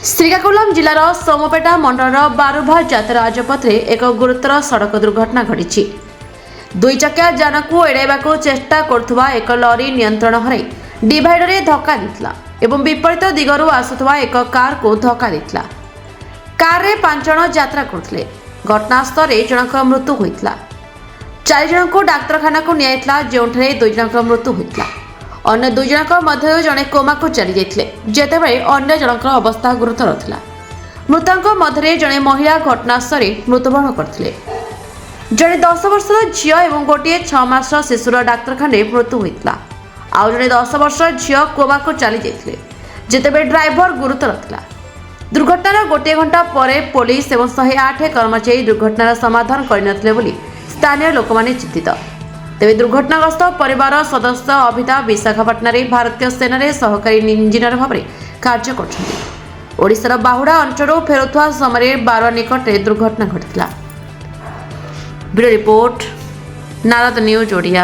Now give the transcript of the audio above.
श्रीकाकुलम जिलार सोमपेटा मंडल बारुभा जात राजपथ एक गुरुतर सड़क दुर्घटना घटी। दुई चकिया जान को एड़ाइबा चेष्टा करुवा एक लॉरी नियंत्रण हराई डिवाइडर में धक्का देता एवं विपरीत दिगरू आसुवा एक कार को धक्का देता। कार रे 5 जण यात्रा करते। घटनास्थल जनक मृत्यु होता। 4 जन को डाक्तरखाना को निया जो 2 जन मृत्यु होता। अन्य 2 जनक मध्य जड़े कोमा को चली जाते जेतेबेले अन्य जनक अवस्था गुरुतर था। मृतक मध्य जड़े महिला घटनास्थल मृत्युवरण करते। जड़े 10 वर्षर झील और गोटे 6 मासर शिशुर डाक्तरखाना मृत्यु होता। आउ जड़े 10 वर्षर झील कोमा को चली जाते जेतेबेले ड्राइवर गुरुतर था। दुर्घटनार गोटे घंटा पर पुलिस और 108 कर्मचारी दुर्घटनार समाधान करनथिले बोली स्थानीय लोक माने चिंतित। तेरे दुर्घटनाग्रस्त परिवार सदस्य अभिता विशाखापाटनारे भारतीय सेना सहकारी इंजिनियर भाव कार्य कर बाहुड़ा अंचल फेरुवा समय बार निकट दुर्घटना घटी। Bureau report Narad news Odia.